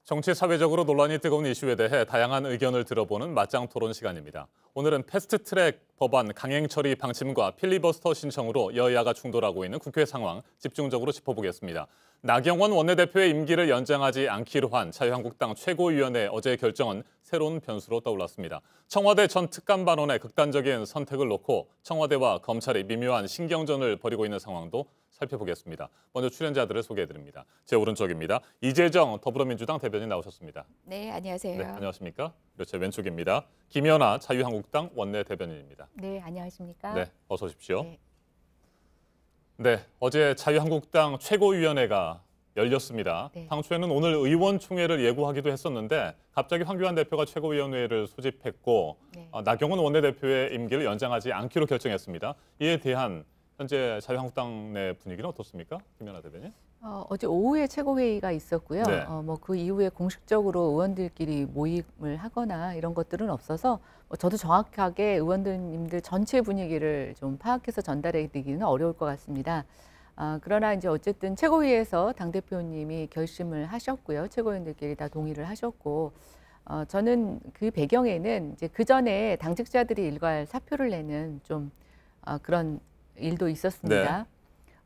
정치 사회적으로 논란이 뜨거운 이슈에 대해 다양한 의견을 들어보는 맞짱 토론 시간입니다. 오늘은 패스트트랙 법안 강행 처리 방침과 필리버스터 신청으로 여야가 충돌하고 있는 국회 상황 집중적으로 짚어보겠습니다. 나경원 원내대표의 임기를 연장하지 않기로 한 자유한국당 최고위원회 어제의 결정은 새로운 변수로 떠올랐습니다. 청와대 전 특감반원의 극단적인 선택을 놓고 청와대와 검찰이 미묘한 신경전을 벌이고 있는 상황도 살펴보겠습니다. 먼저 출연자들을 소개해드립니다. 제 오른쪽입니다. 이재정 더불어민주당 대변인 나오셨습니다. 네, 안녕하세요. 네, 안녕하십니까? 그리고 제 왼쪽입니다. 김연아 자유한국당 원내 대변인입니다. 네, 안녕하십니까? 네, 어서 오십시오. 네. 네, 어제 자유한국당 최고위원회가 열렸습니다. 네. 당초에는 오늘 의원총회를 예고하기도 했었는데 갑자기 황교안 대표가 최고위원회를 소집했고 네. 나경원 원내대표의 임기를 연장하지 않기로 결정했습니다. 이에 대한 현재 자유한국당 내 분위기는 어떻습니까? 김연아 대변인. 어제 오후에 최고회의가 있었고요. 네. 그 이후에 공식적으로 의원들끼리 모임을 하거나 이런 것들은 없어서 저도 정확하게 의원님들 전체 분위기를 좀 파악해서 전달해 드리기는 어려울 것 같습니다. 그러나 이제 어쨌든 최고위에서 당대표님이 결심을 하셨고요. 최고위원들끼리 다 동의를 하셨고, 저는 그 배경에는 이제 그 전에 당직자들이 일괄 사표를 내는 좀 그런 일도 있었습니다. 네.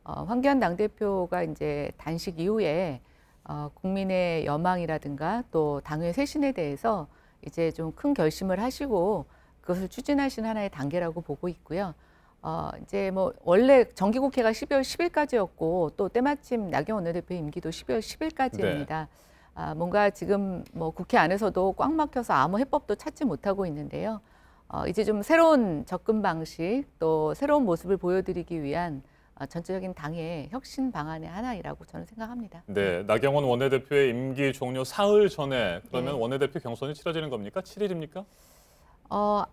황교안 당대표가 이제 단식 이후에 국민의 여망이라든가 또 당의 쇄신에 대해서 이제 좀 큰 결심을 하시고 그것을 추진하신 하나의 단계라고 보고 있고요. 이제 뭐 원래 정기국회가 12월 10일까지였고 또 때마침 나경원 원내대표 임기도 12월 10일까지입니다. 네. 뭔가 지금 뭐 국회 안에서도 꽉 막혀서 아무 해법도 찾지 못하고 있는데요. 이제 좀 새로운 접근 방식 또 새로운 모습을 보여드리기 위한 전체적인 당의 혁신 방안의 하나이라고 저는 생각합니다. 네, 나경원 원내대표의 임기 종료 사흘 전에 그러면 네. 원내대표 경선이 치러지는 겁니까? 7일입니까?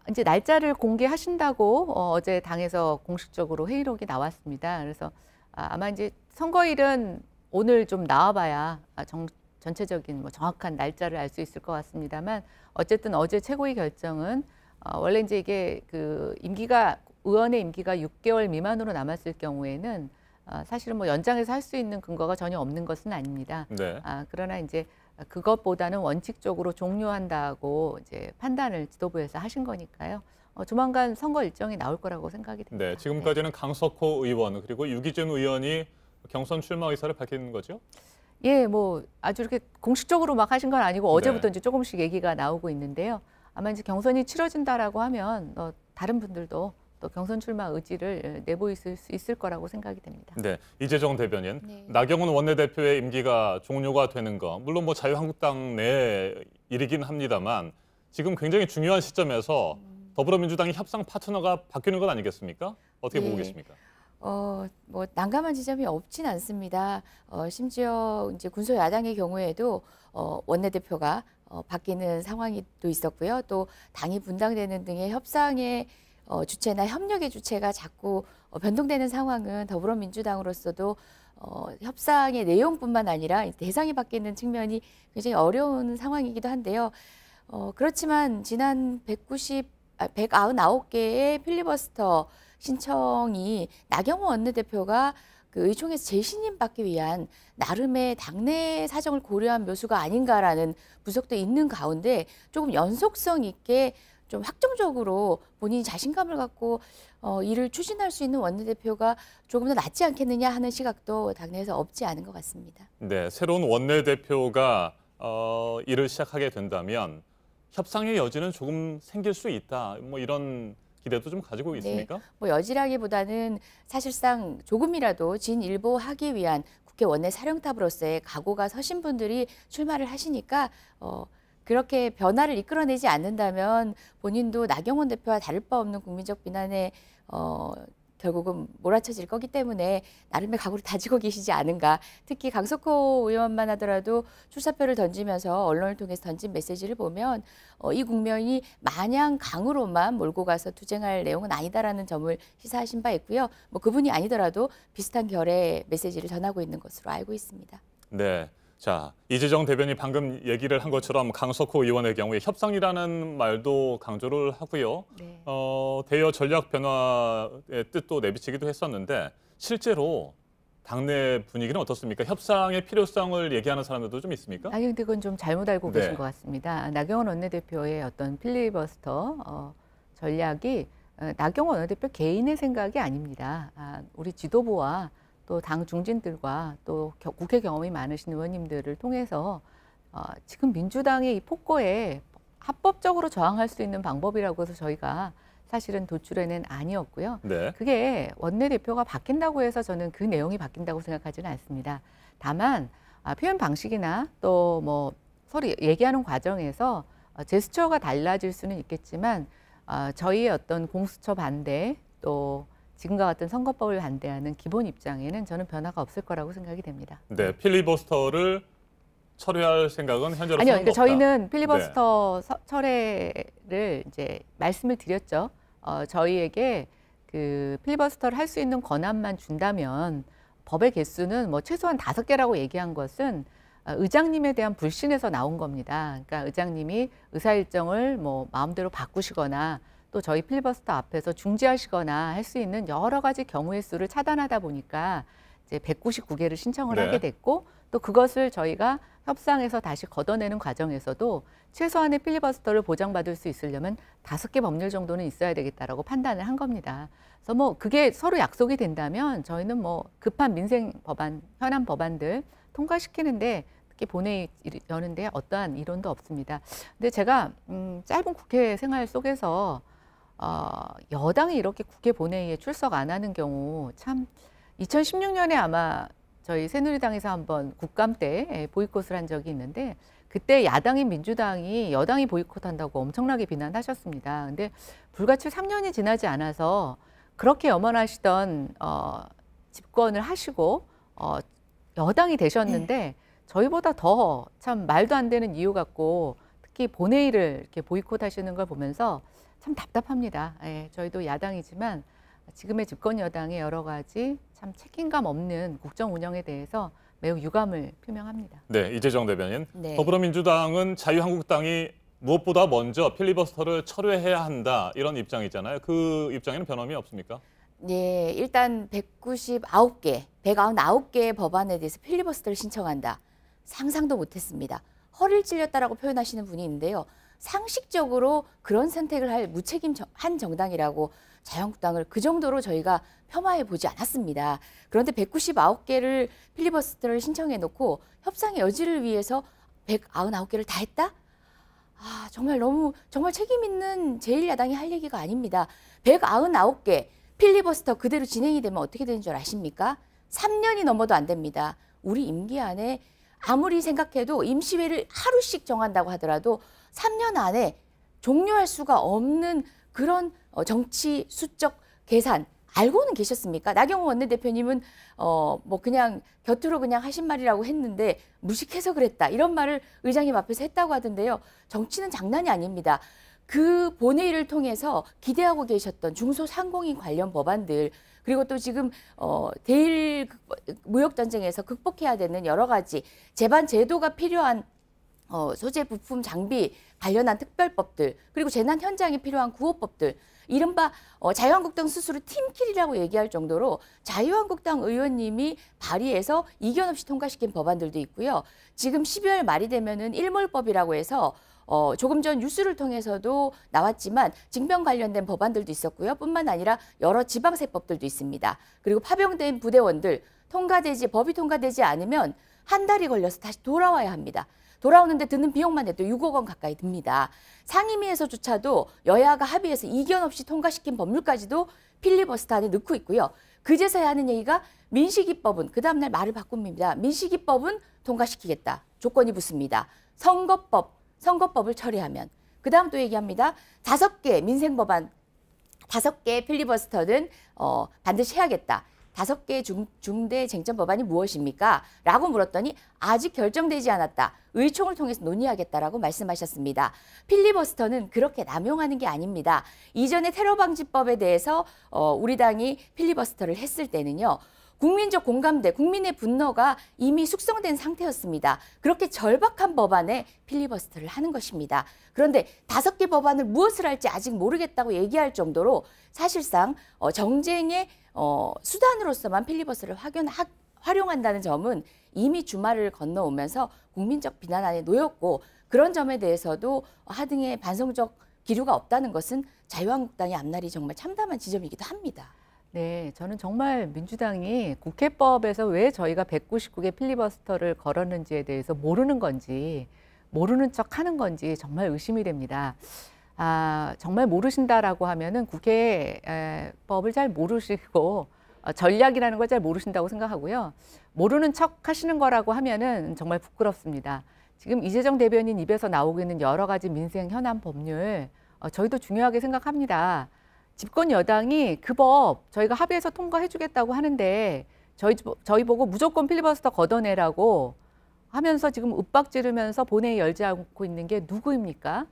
이제 날짜를 공개하신다고 어제 당에서 공식적으로 회의록이 나왔습니다. 그래서 아마 이제 선거일은 오늘 좀 나와봐야 전체적인 뭐 정확한 날짜를 알 수 있을 것 같습니다만 어쨌든 어제 최고위 결정은 원래 이제 이게 그 의원의 임기가 6개월 미만으로 남았을 경우에는 사실은 뭐 연장해서 할 수 있는 근거가 전혀 없는 것은 아닙니다. 네. 그러나 이제 그것보다는 원칙적으로 종료한다고 이제 판단을 지도부에서 하신 거니까요. 조만간 선거 일정이 나올 거라고 생각이 됩니다. 네, 지금까지는 강석호 의원 그리고 유기준 의원이 경선 출마 의사를 밝힌 거죠? 예, 뭐 아주 이렇게 공식적으로 막 하신 건 아니고 어제부터 네. 이제 조금씩 얘기가 나오고 있는데요. 아마 이제 경선이 치러진다라고 하면 다른 분들도 또 경선 출마 의지를 내보일 수 있을 거라고 생각이 됩니다. 네, 이재정 대변인. 네. 나경원 원내대표의 임기가 종료가 되는 거, 물론 뭐 자유한국당 내 일이긴 합니다만 지금 굉장히 중요한 시점에서 더불어민주당이 협상 파트너가 바뀌는 것 아니겠습니까? 어떻게 보고 예. 계십니까? 뭐 난감한 지점이 없진 않습니다. 심지어 이제 군소 야당의 경우에도 원내대표가 바뀌는 상황이 또 있었고요. 또 당이 분당되는 등의 협상의 주체나 협력의 주체가 자꾸 변동되는 상황은 더불어민주당으로서도 협상의 내용뿐만 아니라 대상이 바뀌는 측면이 굉장히 어려운 상황이기도 한데요. 그렇지만 지난 199개의 필리버스터 신청이 나경원 원내대표가 그 의총에서 재신임 받기 위한 나름의 당내 사정을 고려한 묘수가 아닌가라는 분석도 있는 가운데 조금 연속성 있게 좀 확정적으로 본인이 자신감을 갖고 일을 추진할 수 있는 원내대표가 조금 더 낫지 않겠느냐 하는 시각도 당내에서 없지 않은 것 같습니다. 네, 새로운 원내대표가 일을 시작하게 된다면 협상의 여지는 조금 생길 수 있다. 뭐 이런 기대도 좀 가지고 있습니까? 네, 뭐 여지라기보다는 사실상 조금이라도 진일보하기 위한 국회 원내 사령탑으로서의 각오가 서신 분들이 출마를 하시니까 그렇게 변화를 이끌어내지 않는다면 본인도 나경원 대표와 다를 바 없는 국민적 비난에 결국은 몰아쳐질 거기 때문에 나름의 각오를 다지고 계시지 않은가. 특히 강석호 의원만 하더라도 출사표를 던지면서 언론을 통해서 던진 메시지를 보면 이 국면이 마냥 강으로만 몰고 가서 투쟁할 내용은 아니다라는 점을 시사하신 바 있고요. 뭐 그분이 아니더라도 비슷한 결의 메시지를 전하고 있는 것으로 알고 있습니다. 네. 자, 이재정 대변인이 방금 얘기를 한 것처럼 강석호 의원의 경우에 협상이라는 말도 강조를 하고요. 네. 대여 전략 변화의 뜻도 내비치기도 했었는데 실제로 당내 분위기는 어떻습니까? 협상의 필요성을 얘기하는 사람들도 좀 있습니까? 아니 근데 그건 좀 잘못 알고 네. 계신 것 같습니다. 나경원 원내대표의 어떤 필리버스터 전략이 나경원 원내대표 개인의 생각이 아닙니다. 우리 지도부와 또 당 중진들과 또 국회 경험이 많으신 의원님들을 통해서 지금 민주당의 이 폭거에 합법적으로 저항할 수 있는 방법이라고 해서 저희가 사실은 도출해낸 안이었고요. 네. 그게 원내대표가 바뀐다고 해서 저는 그 내용이 바뀐다고 생각하지는 않습니다. 다만 표현 방식이나 또 뭐 서로 얘기하는 과정에서 제스처가 달라질 수는 있겠지만 저희의 어떤 공수처 반대 또 지금과 같은 선거법을 반대하는 기본 입장에는 저는 변화가 없을 거라고 생각이 됩니다. 네, 필리버스터를 철회할 생각은 현재로서는 아니요, 그러니까 없다. 저희는 필리버스터 철회를 이제 말씀을 드렸죠. 저희에게 그 필리버스터를 할 수 있는 권한만 준다면 법의 개수는 뭐 최소한 5개라고 얘기한 것은 의장님에 대한 불신에서 나온 겁니다. 그러니까 의장님이 의사 일정을 뭐 마음대로 바꾸시거나 또 저희 필리버스터 앞에서 중지하시거나 할 수 있는 여러 가지 경우의 수를 차단하다 보니까 이제 199개를 신청을 네. 하게 됐고 또 그것을 저희가 협상에서 다시 걷어내는 과정에서도 최소한의 필리버스터를 보장받을 수 있으려면 5개 법률 정도는 있어야 되겠다라고 판단을 한 겁니다. 그래서 뭐 그게 서로 약속이 된다면 저희는 뭐 급한 민생 법안, 현안 법안들 통과시키는데 특히 본회의 여는데 어떠한 이론도 없습니다. 근데 제가 짧은 국회 생활 속에서 여당이 이렇게 국회 본회의에 출석 안 하는 경우 참 2016년에 아마 저희 새누리당에서 한번 국감 때 보이콧을 한 적이 있는데 그때 야당인 민주당이 여당이 보이콧한다고 엄청나게 비난하셨습니다. 근데 불과 채 3년이 지나지 않아서 그렇게 염원하시던 집권을 하시고 여당이 되셨는데 저희보다 더 참 말도 안 되는 이유 갖고 특히 본회의를 이렇게 보이콧하시는 걸 보면서 참 답답합니다. 예, 저희도 야당이지만 지금의 집권 여당의 여러 가지 참 책임감 없는 국정 운영에 대해서 매우 유감을 표명합니다. 네, 이재정 대변인. 네. 더불어민주당은 자유한국당이 무엇보다 먼저 필리버스터를 철회해야 한다 이런 입장이잖아요. 그 입장에는 변함이 없습니까? 네, 일단 199개의 법안에 대해서 필리버스터를 신청한다. 상상도 못했습니다. 허를 찔렸다라고 표현하시는 분이 있는데요. 상식적으로 그런 선택을 할 무책임한 정당이라고 자유한국당을 그 정도로 저희가 폄하해 보지 않았습니다. 그런데 199개를 필리버스터를 신청해 놓고 협상의 여지를 위해서 199개를 다 했다? 정말 정말 책임 있는 제1야당이 할 얘기가 아닙니다. 199개 필리버스터 그대로 진행이 되면 어떻게 되는 줄 아십니까? 3년이 넘어도 안 됩니다. 우리 임기 안에 아무리 생각해도 임시회를 하루씩 정한다고 하더라도 3년 안에 종료할 수가 없는 그런 정치 수적 계산 알고는 계셨습니까? 나경원 원내대표님은 뭐 그냥 곁으로 그냥 하신 말이라고 했는데 무식해서 그랬다 이런 말을 의장님 앞에서 했다고 하던데요. 정치는 장난이 아닙니다. 그 본회의를 통해서 기대하고 계셨던 중소상공인 관련 법안들 그리고 또 지금 대일 무역 전쟁에서 극복해야 되는 여러 가지 제반 제도가 필요한 소재 부품 장비 관련한 특별법들 그리고 재난 현장에 필요한 구호법들 이른바 자유한국당 스스로 팀킬이라고 얘기할 정도로 자유한국당 의원님이 발의해서 이견 없이 통과시킨 법안들도 있고요. 지금 12월 말이 되면은 일몰법이라고 해서 조금 전 뉴스를 통해서도 나왔지만 징병 관련된 법안들도 있었고요. 뿐만 아니라 여러 지방세법들도 있습니다. 그리고 파병된 부대원들 법이 통과되지 않으면 한 달이 걸려서 다시 돌아와야 합니다. 돌아오는데 드는 비용만 해도 6억 원 가까이 듭니다. 상임위에서조차도 여야가 합의해서 이견 없이 통과시킨 법률까지도 필리버스터 안에 넣고 있고요. 그제서야 하는 얘기가 민식이법은 그 다음날 말을 바꿉니다. 민식이법은 통과시키겠다. 조건이 붙습니다. 선거법을 처리하면. 그 다음 또 얘기합니다. 5개 민생법안, 5개 필리버스터는 반드시 해야겠다. 5개 중대 쟁점 법안이 무엇입니까? 라고 물었더니 아직 결정되지 않았다. 의총을 통해서 논의하겠다라고 말씀하셨습니다. 필리버스터는 그렇게 남용하는 게 아닙니다. 이전에 테러방지법에 대해서 우리 당이 필리버스터를 했을 때는요. 국민적 공감대, 국민의 분노가 이미 숙성된 상태였습니다. 그렇게 절박한 법안에 필리버스터를 하는 것입니다. 그런데 5개 법안을 무엇을 할지 아직 모르겠다고 얘기할 정도로 사실상 정쟁의 수단으로서만 필리버스터를 활용한다는 점은 이미 주말을 건너오면서 국민적 비난 안에 놓였고 그런 점에 대해서도 하등의 반성적 기류가 없다는 것은 자유한국당의 앞날이 정말 참담한 지점이기도 합니다. 네, 저는 정말 민주당이 국회법에서 왜 저희가 199개 필리버스터를 걸었는지에 대해서 모르는 건지, 모르는 척 하는 건지 정말 의심이 됩니다. 정말 모르신다라고 하면은 국회법을 잘 모르시고 전략이라는 걸 잘 모르신다고 생각하고요. 모르는 척 하시는 거라고 하면은 정말 부끄럽습니다. 지금 이재정 대변인 입에서 나오고 있는 여러 가지 민생 현안 법률, 저희도 중요하게 생각합니다. 집권 여당이 그 법 저희가 합의해서 통과해 주겠다고 하는데 저희 보고 무조건 필리버스터 걷어내라고 하면서 지금 윽박 지르면서 본회의 열지 않고 있는 게 누구입니까?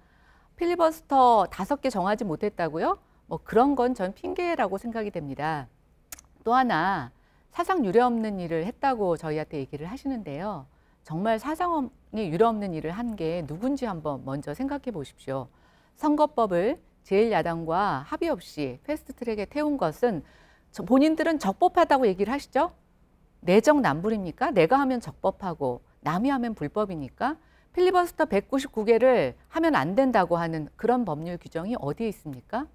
필리버스터 5개 정하지 못했다고요? 뭐 그런 건 전 핑계라고 생각이 됩니다. 또 하나 사상 유례없는 일을 했다고 저희한테 얘기를 하시는데요. 정말 사상이 유례없는 일을 한 게 누군지 한번 먼저 생각해 보십시오. 선거법을 제1야당과 합의 없이 패스트트랙에 태운 것은 본인들은 적법하다고 얘기를 하시죠? 내정남불입니까? 내가 하면 적법하고 남이 하면 불법이니까? 필리버스터 199개를 하면 안 된다고 하는 그런 법률 규정이 어디에 있습니까?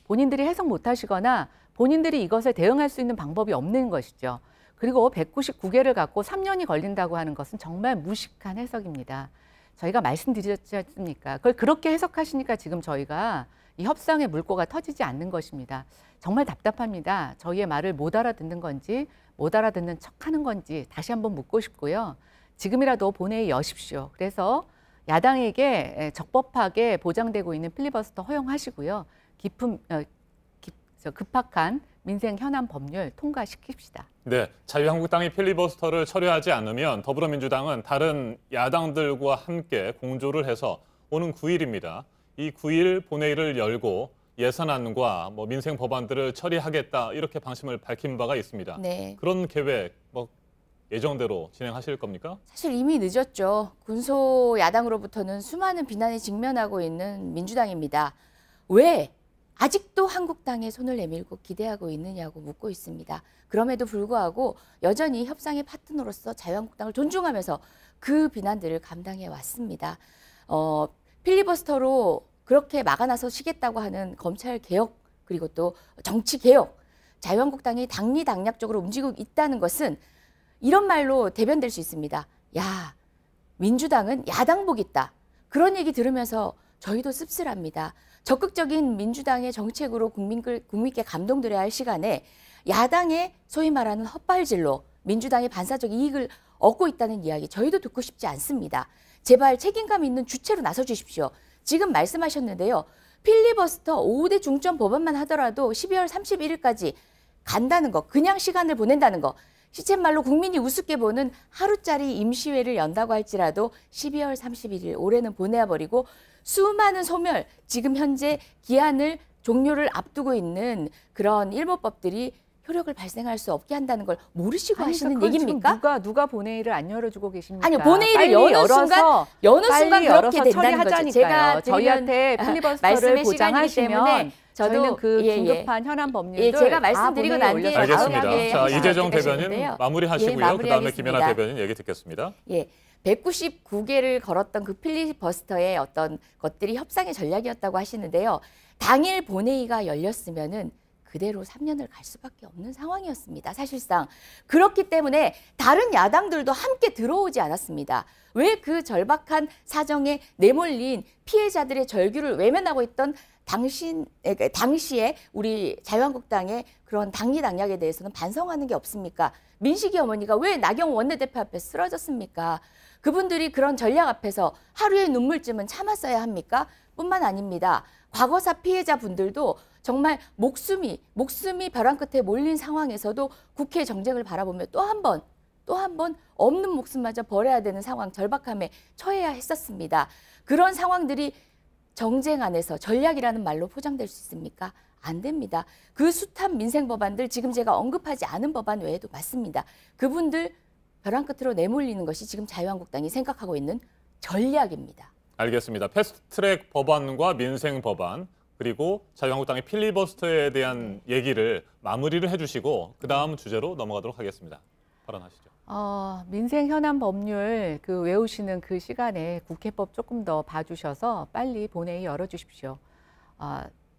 본인들이 해석 못하시거나 본인들이 이것에 대응할 수 있는 방법이 없는 것이죠. 그리고 199개를 갖고 3년이 걸린다고 하는 것은 정말 무식한 해석입니다. 저희가 말씀드렸지 않습니까? 그걸 그렇게 해석하시니까 지금 저희가 이 협상의 물꼬가 터지지 않는 것입니다. 정말 답답합니다. 저희의 말을 못 알아듣는 건지 못 알아듣는 척하는 건지 다시 한번 묻고 싶고요. 지금이라도 본회의 여십시오. 그래서 야당에게 적법하게 보장되고 있는 필리버스터 허용하시고요. 급박한 민생 현안 법률 통과시킵시다. 네, 자유한국당이 필리버스터를 처리하지 않으면 더불어민주당은 다른 야당들과 함께 공조를 해서 오는 9일입니다. 이 9일 본회의를 열고 예산안과 민생 법안들을 처리하겠다 이렇게 방침을 밝힌 바가 있습니다. 네. 그런 계획 예정대로 진행하실 겁니까? 사실 이미 늦었죠. 군소 야당으로부터는 수많은 비난에 직면하고 있는 민주당입니다. 왜 아직도 한국당에 손을 내밀고 기대하고 있느냐고 묻고 있습니다. 그럼에도 불구하고 여전히 협상의 파트너로서 자유한국당을 존중하면서 그 비난들을 감당해 왔습니다. 필리버스터로 그렇게 막아나서시겠다고 하는 검찰 개혁 그리고 또 정치 개혁, 자유한국당이 당리당략적으로 움직이고 있다는 것은 이런 말로 대변될 수 있습니다. 야, 민주당은 야당복 있다. 그런 얘기 들으면서 저희도 씁쓸합니다. 적극적인 민주당의 정책으로 국민께 감동드려야 할 시간에 야당의 소위 말하는 헛발질로 민주당의 반사적 이익을 얻고 있다는 이야기 저희도 듣고 싶지 않습니다. 제발 책임감 있는 주체로 나서 주십시오. 지금 말씀하셨는데요. 필리버스터 5대 중점 법안만 하더라도 12월 31일까지 간다는 거, 그냥 시간을 보낸다는 거, 시쳇말로 국민이 우습게 보는 하루짜리 임시회를 연다고 할지라도 12월 31일 올해는 보내버리고 수많은 소멸, 지금 현재 기한을 종료를 앞두고 있는 그런 일몰법들이 효력을 발생할 수 없게 한다는 걸 모르시고 하시는 얘기입니까? 누가 본회의를 안 열어주고 계십니까? 아니요, 본회의를 여는 순간 그렇게 된다는 거죠. 제가 저희한테 필리버스터를 보장하시면 저희는 그 긴급한 현안 법률들 제가 말씀드리고 난 뒤에 알겠습니다. 자, 이재정 대변인 마무리하시고요. 그다음에 김연아 대변인 얘기 듣겠습니다. 199개를 걸었던 그 필리버스터의 어떤 것들이 협상의 전략이었다고 하시는데요. 당일 본회의가 열렸으면은 그대로 3년을 갈 수밖에 없는 상황이었습니다. 사실상. 그렇기 때문에 다른 야당들도 함께 들어오지 않았습니다. 왜 그 절박한 사정에 내몰린 피해자들의 절규를 외면하고 있던 당시에 우리 자유한국당의 그런 당리당략에 대해서는 반성하는 게 없습니까? 민식이 어머니가 왜 나경원 원내대표 앞에 쓰러졌습니까? 그분들이 그런 전략 앞에서 하루의 눈물쯤은 참았어야 합니까? 뿐만 아닙니다. 과거사 피해자분들도 정말 목숨이 벼랑 끝에 몰린 상황에서도 국회 정쟁을 바라보며 또 한 번 없는 목숨마저 버려야 되는 상황, 절박함에 처해야 했었습니다. 그런 상황들이 정쟁 안에서 전략이라는 말로 포장될 수 있습니까? 안 됩니다. 그 숱한 민생 법안들 지금 제가 언급하지 않은 법안 외에도 많습니다. 그분들 벼랑 끝으로 내몰리는 것이 지금 자유한국당이 생각하고 있는 전략입니다. 알겠습니다. 패스트트랙 법안과 민생 법안 그리고 자유한국당의 필리버스터에 대한 얘기를 마무리를 해주시고 그 다음 주제로 넘어가도록 하겠습니다. 발언하시죠. 민생 현안 법률 외우시는 그 시간에 국회법 조금 더 봐주셔서 빨리 본회의 열어주십시오.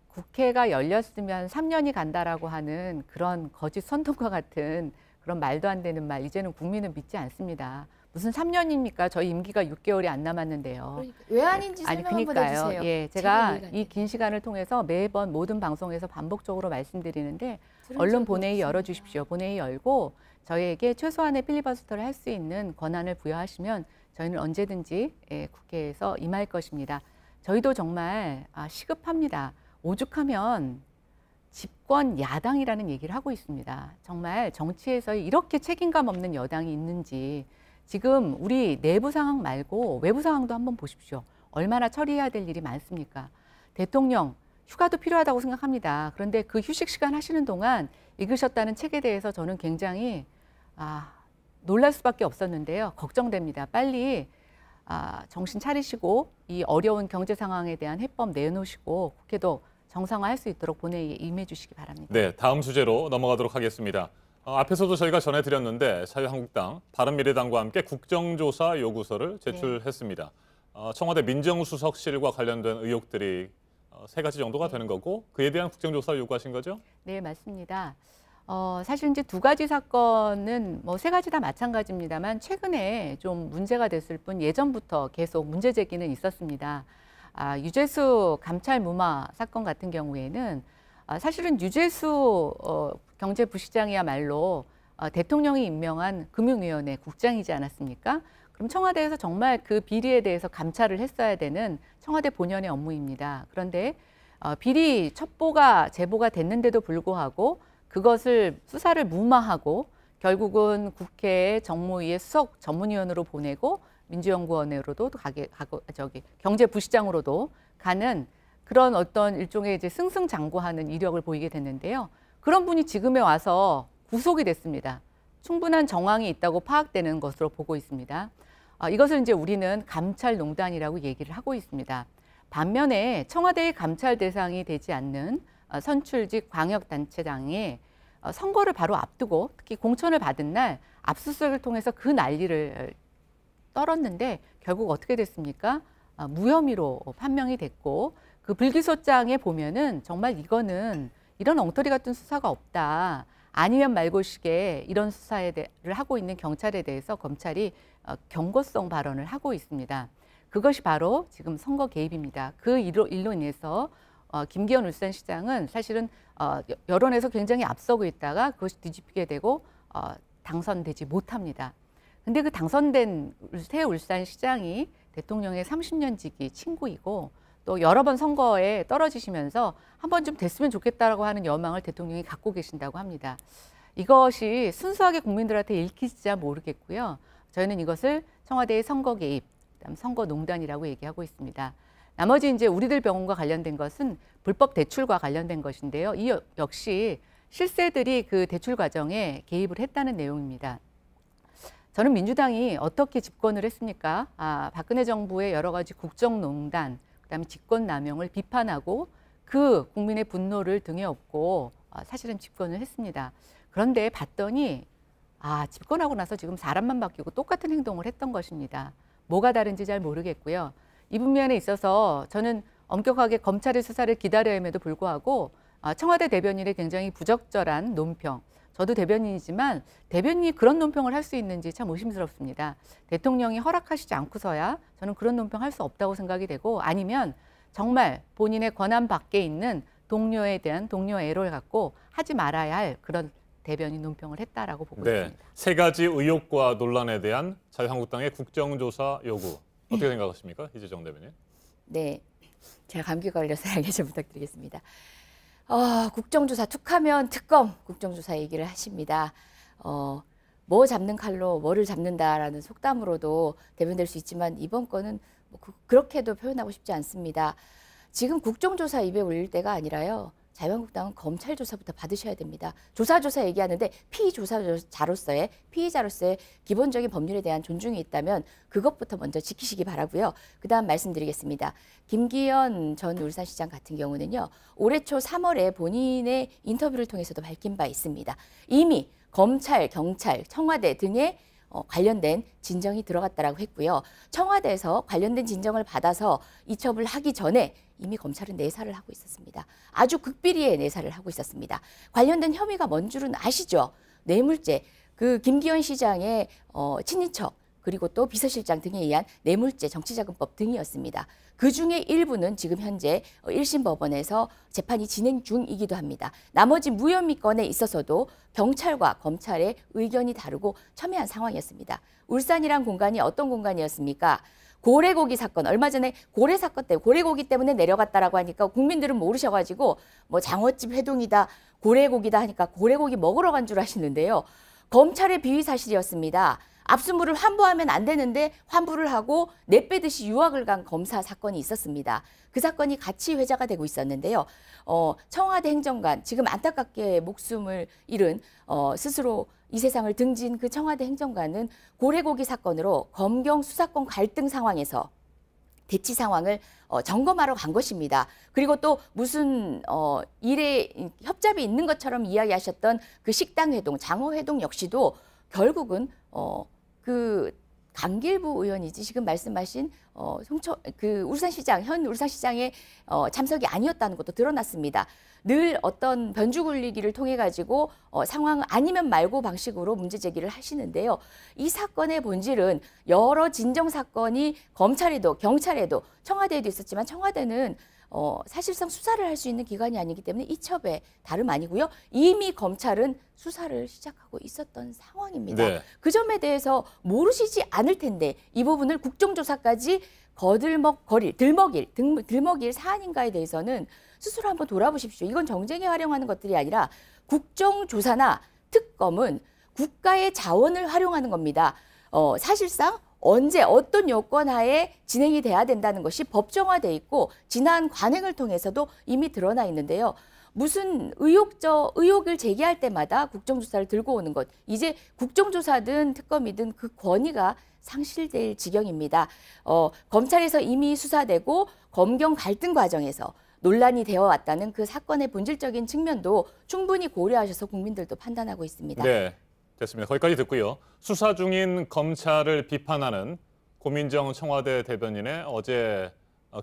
국회가 열렸으면 3년이 간다라고 하는 그런 거짓 선동과 같은 그런 말도 안 되는 말, 이제는 국민은 믿지 않습니다. 무슨 3년입니까? 저희 임기가 6개월이 안 남았는데요. 그러니까 왜 아닌지 설명 한번 그러니까요. 해주세요. 예, 제가 이 긴 시간을 통해서 매번 모든 방송에서 반복적으로 말씀드리는데 얼른 본회의 열어주십시오. 본회의 열고 저희에게 최소한의 필리버스터를 할 수 있는 권한을 부여하시면 저희는 언제든지 국회에서 임할 것입니다. 저희도 정말 시급합니다. 오죽하면 집권 야당이라는 얘기를 하고 있습니다. 정말 정치에서 이렇게 책임감 없는 여당이 있는지 지금 우리 내부 상황 말고 외부 상황도 한번 보십시오. 얼마나 처리해야 될 일이 많습니까? 대통령 휴가도 필요하다고 생각합니다. 그런데 그 휴식 시간 하시는 동안 읽으셨다는 책에 대해서 저는 굉장히 놀랄 수밖에 없었는데요. 걱정됩니다. 빨리 정신 차리시고 이 어려운 경제 상황에 대한 해법 내놓으시고 국회도 정상화할 수 있도록 본회의에 임해 주시기 바랍니다. 네, 다음 주제로 넘어가도록 하겠습니다. 앞에서도 저희가 전해드렸는데 자유한국당, 바른미래당과 함께 국정조사 요구서를 제출했습니다. 청와대 민정수석실과 관련된 의혹들이 3가지 정도가 되는 거고 그에 대한 국정조사 요구하신 거죠? 네, 맞습니다. 사실 이제 2가지 사건은 3가지 다 마찬가지입니다만 최근에 좀 문제가 됐을 뿐 예전부터 계속 문제 제기는 있었습니다. 유재수 감찰 무마 사건 같은 경우에는 사실은 유재수 경제부시장이야말로 대통령이 임명한 금융위원회 국장이지 않았습니까? 그럼 청와대에서 정말 그 비리에 대해서 감찰을 했어야 되는 청와대 본연의 업무입니다. 그런데 비리 첩보가 제보가 됐는데도 불구하고 그것을 수사를 무마하고 결국은 국회 정무위의 수석 전문위원으로 보내고 민주연구원으로도 경제부시장으로도 가는 그런 어떤 일종의 이제 승승장구하는 이력을 보이게 됐는데요. 그런 분이 지금에 와서 구속이 됐습니다. 충분한 정황이 있다고 파악되는 것으로 보고 있습니다. 이것을 이제 우리는 감찰농단이라고 얘기를 하고 있습니다. 반면에 청와대의 감찰 대상이 되지 않는 선출직 광역단체장이 선거를 바로 앞두고 특히 공천을 받은 날 압수수색을 통해서 그 난리를 떨었는데 결국 어떻게 됐습니까? 무혐의로 판명이 됐고 그 불기소장에 보면은 정말 이거는 이런 엉터리 같은 수사가 없다. 아니면 말고식의 이런 수사를 하고 있는 경찰에 대해서 검찰이 경고성 발언을 하고 있습니다. 그것이 바로 지금 선거 개입입니다. 그 일로 인해서 김기현 울산시장은 사실은 여론에서 굉장히 앞서고 있다가 그것이 뒤집히게 되고 당선되지 못합니다. 근데 그 당선된 새 울산시장이 대통령의 30년 지기 친구이고 또 여러 번 선거에 떨어지시면서 한 번쯤 됐으면 좋겠다라고 하는 여망을 대통령이 갖고 계신다고 합니다. 이것이 순수하게 국민들한테 읽히지자 모르겠고요. 저희는 이것을 청와대의 선거 개입, 그다음 선거 농단이라고 얘기하고 있습니다. 나머지 이제 우리들 병원과 관련된 것은 불법 대출과 관련된 것인데요. 이 역시 실세들이 그 대출 과정에 개입을 했다는 내용입니다. 저는 민주당이 어떻게 집권을 했습니까? 박근혜 정부의 여러 가지 국정농단, 그다음에 직권남용을 비판하고 그 국민의 분노를 등에 업고 사실은 집권을 했습니다. 그런데 봤더니 집권하고 나서 지금 사람만 바뀌고 똑같은 행동을 했던 것입니다. 뭐가 다른지 잘 모르겠고요. 이 분면에 있어서 저는 엄격하게 검찰의 수사를 기다려야 함에도 불구하고 청와대 대변인의 굉장히 부적절한 논평, 저도 대변인이지만 대변인이 그런 논평을 할 수 있는지 참 의심스럽습니다. 대통령이 허락하시지 않고서야 저는 그런 논평 할 수 없다고 생각이 되고 아니면 정말 본인의 권한 밖에 있는 동료에 대한 동료 애로를 갖고 하지 말아야 할 그런 대변인 논평을 했다라고 보고 있습니다. 3가지 의혹과 논란에 대한 자유한국당의 국정조사 요구 어떻게 생각하십니까? 이재정 대변인. 네, 제가 감기 걸려서 양해 좀 부탁드리겠습니다. 국정조사 툭하면 특검 국정조사 얘기를 하십니다. 뭐 잡는 칼로 뭐를 잡는다라는 속담으로도 대변될 수 있지만 이번 건은 그렇게도 표현하고 싶지 않습니다. 지금 국정조사 입에 올릴 때가 아니라요. 자유한국당은 검찰 조사부터 받으셔야 됩니다. 조사 얘기하는데 피의자로서의 기본적인 법률에 대한 존중이 있다면 그것부터 먼저 지키시기 바라고요. 그다음 말씀드리겠습니다. 김기현 전 울산시장 같은 경우는요. 올해 초 3월에 본인의 인터뷰를 통해서도 밝힌 바 있습니다. 이미 검찰, 경찰, 청와대 등의 관련된 진정이 들어갔다라고 했고요. 청와대에서 관련된 진정을 받아서 이첩을 하기 전에 이미 검찰은 내사를 하고 있었습니다. 아주 극비리의 내사를 하고 있었습니다. 관련된 혐의가 뭔 줄은 아시죠? 뇌물죄, 그 김기현 시장의 친인척 그리고 또 비서실장 등에 의한 뇌물죄, 정치자금법 등이었습니다. 그중에 일부는 지금 현재 1심 법원에서 재판이 진행 중이기도 합니다. 나머지 무혐의 건에 있어서도 경찰과 검찰의 의견이 다르고 첨예한 상황이었습니다. 울산이란 공간이 어떤 공간이었습니까? 고래고기 사건, 얼마 전에 고래 사건 때 고래고기 때문에 내려갔다라고 하니까 국민들은 모르셔가지고 뭐 장어집 회동이다, 고래고기다 하니까 고래고기 먹으러 간 줄 아시는데요. 검찰의 비위 사실이었습니다. 압수물을 환부하면 안 되는데 환부를 하고 내빼듯이 유학을 간 검사 사건이 있었습니다. 그 사건이 같이 회자가 되고 있었는데요. 청와대 행정관, 지금 안타깝게 목숨을 잃은 스스로 이 세상을 등진 그 청와대 행정관은 고래고기 사건으로 검경 수사권 갈등 상황에서 대치 상황을 점검하러 간 것입니다. 그리고 또 무슨 일에 협잡이 있는 것처럼 이야기하셨던 그 식당 회동, 장어 회동 역시도 결국은 그 강길부 의원이지 지금 말씀하신 그 울산시장, 현 울산시장의 참석이 아니었다는 것도 드러났습니다. 늘 어떤 변주 굴리기를 통해 가지고 상황 아니면 말고 방식으로 문제 제기를 하시는데요. 이 사건의 본질은 여러 진정 사건이 검찰에도 경찰에도 청와대에도 있었지만 청와대는 사실상 수사를 할 수 있는 기관이 아니기 때문에 이첩에 다름 아니고요. 이미 검찰은 수사를 시작하고 있었던 상황입니다. 네. 그 점에 대해서 모르시지 않을 텐데 이 부분을 국정조사까지 들먹일 사안인가에 대해서는 스스로 한번 돌아보십시오. 이건 정쟁에 활용하는 것들이 아니라 국정조사나 특검은 국가의 자원을 활용하는 겁니다. 사실상 언제 어떤 요건 하에 진행이 돼야 된다는 것이 법정화돼 있고 지난 관행을 통해서도 이미 드러나 있는데요. 무슨 의혹을 제기할 때마다 국정조사를 들고 오는 것. 이제 국정조사든 특검이든 그 권위가 상실될 지경입니다. 검찰에서 이미 수사되고 검경 갈등 과정에서 논란이 되어 왔다는 그 사건의 본질적인 측면도 충분히 고려하셔서 국민들도 판단하고 있습니다. 네, 됐습니다. 거기까지 듣고요. 수사 중인 검찰을 비판하는 고민정 청와대 대변인의 어제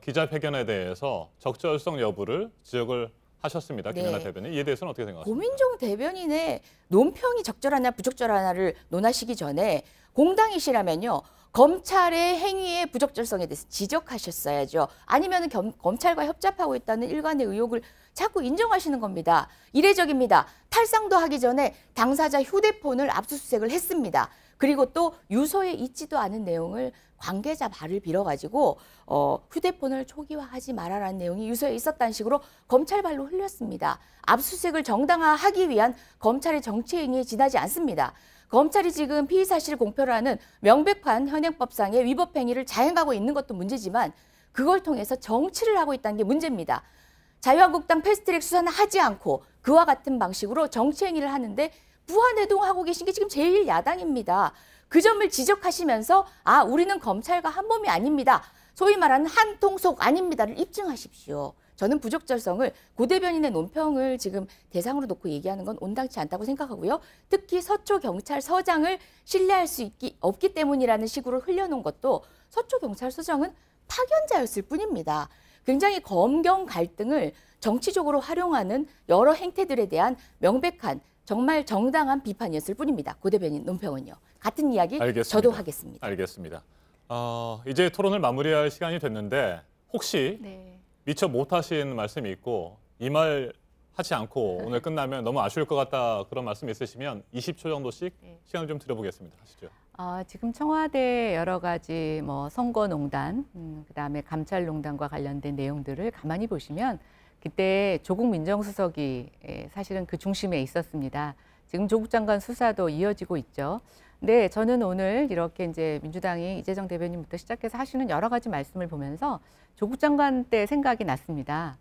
기자회견에 대해서 적절성 여부를 지적을 하셨습니다. 김연아 네. 대변인. 이에 대해서는 어떻게 생각하십니까? 고민정 대변인의 논평이 적절하냐 부적절하냐를 논하시기 전에 공당이시라면요. 검찰의 행위의 부적절성에 대해서 지적하셨어야죠. 아니면 검찰과 협잡하고 있다는 일관의 의혹을 자꾸 인정하시는 겁니다. 이례적입니다. 탈상도 하기 전에 당사자 휴대폰을 압수수색을 했습니다. 그리고 또 유서에 있지도 않은 내용을 관계자 말을 빌어가지고 휴대폰을 초기화하지 말아라는 내용이 유서에 있었다는 식으로 검찰 발로 흘렸습니다. 압수수색을 정당화하기 위한 검찰의 정치 행위에 지나지 않습니다. 검찰이 지금 피의 사실 공표를 하는 명백한 현행법상의 위법 행위를 자행하고 있는 것도 문제지만 그걸 통해서 정치를 하고 있다는 게 문제입니다. 자유한국당 패스트트랙 수사는 하지 않고 그와 같은 방식으로 정치 행위를 하는데 부안해동하고 계신 게 지금 제1야당입니다. 그 점을 지적하시면서 우리는 검찰과 한 몸이 아닙니다. 소위 말하는 한 통속 아닙니다를 입증하십시오. 저는 부적절성을 고 대변인의 논평을 지금 대상으로 놓고 얘기하는 건 온당치 않다고 생각하고요. 특히 서초경찰서장을 신뢰할 수 없기 때문이라는 식으로 흘려놓은 것도 서초경찰서장은 파견자였을 뿐입니다. 굉장히 검경 갈등을 정치적으로 활용하는 여러 행태들에 대한 명백한 정말 정당한 비판이었을 뿐입니다. 고 대변인 논평은요. 같은 이야기 알겠습니다. 저도 하겠습니다. 알겠습니다. 이제 토론을 마무리할 시간이 됐는데 혹시 네. 미처 못하신 말씀이 있고 이 말 하지 않고 오늘 끝나면 너무 아쉬울 것 같다 그런 말씀 있으시면 20초 정도씩 네. 시간을 좀 드려보겠습니다. 하시죠. 지금 청와대 여러 가지 선거농단, 그다음에 감찰농단과 관련된 내용들을 가만히 보시면 그때 조국 민정수석이 사실은 그 중심에 있었습니다. 지금 조국 장관 수사도 이어지고 있죠. 근데 저는 오늘 이렇게 이제 민주당이 이재정 대변인부터 시작해서 하시는 여러 가지 말씀을 보면서 조국 장관 때 생각이 났습니다.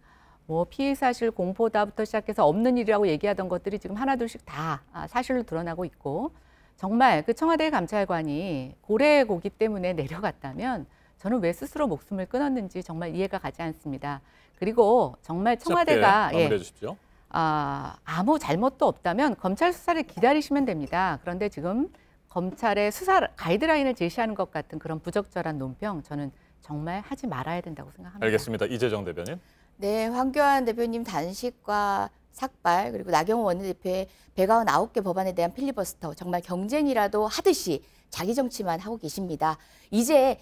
피해 사실 공포다부터 시작해서 없는 일이라고 얘기하던 것들이 지금 하나둘씩 다 사실로 드러나고 있고 정말 그 청와대 감찰관이 고래고기 때문에 내려갔다면 저는 왜 스스로 목숨을 끊었는지 정말 이해가 가지 않습니다. 그리고 정말 청와대가 마무리해 주십시오. 아무 잘못도 없다면 검찰 수사를 기다리시면 됩니다. 그런데 지금 검찰의 수사 가이드라인을 제시하는 것 같은 그런 부적절한 논평 저는 정말 하지 말아야 된다고 생각합니다. 알겠습니다. 이재정 대변인. 네, 황교안 대표님 단식과 삭발 그리고 나경원 원내대표의 199개 법안에 대한 필리버스터 정말 경쟁이라도 하듯이 자기 정치만 하고 계십니다. 이제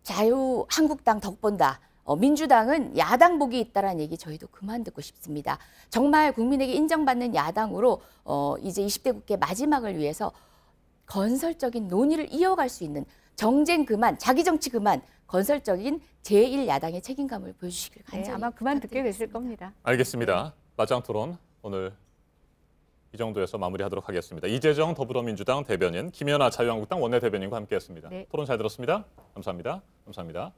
자유한국당 덕본다. 민주당은 야당복이 있다라는 얘기 저희도 그만 듣고 싶습니다. 정말 국민에게 인정받는 야당으로 이제 20대 국회 마지막을 위해서 건설적인 논의를 이어갈 수 있는 정쟁 그만, 자기 정치 그만, 건설적인 제1야당의 책임감을 보여주시길 네, 간절히 아마 그만 듣게 되실 부탁드리겠습니다. 겁니다. 알겠습니다. 맞짱 토론 오늘 이 정도에서 마무리하도록 하겠습니다. 이재정 더불어민주당 대변인, 김연아 자유한국당 원내대변인과 함께했습니다. 네. 토론 잘 들었습니다. 감사합니다. 감사합니다.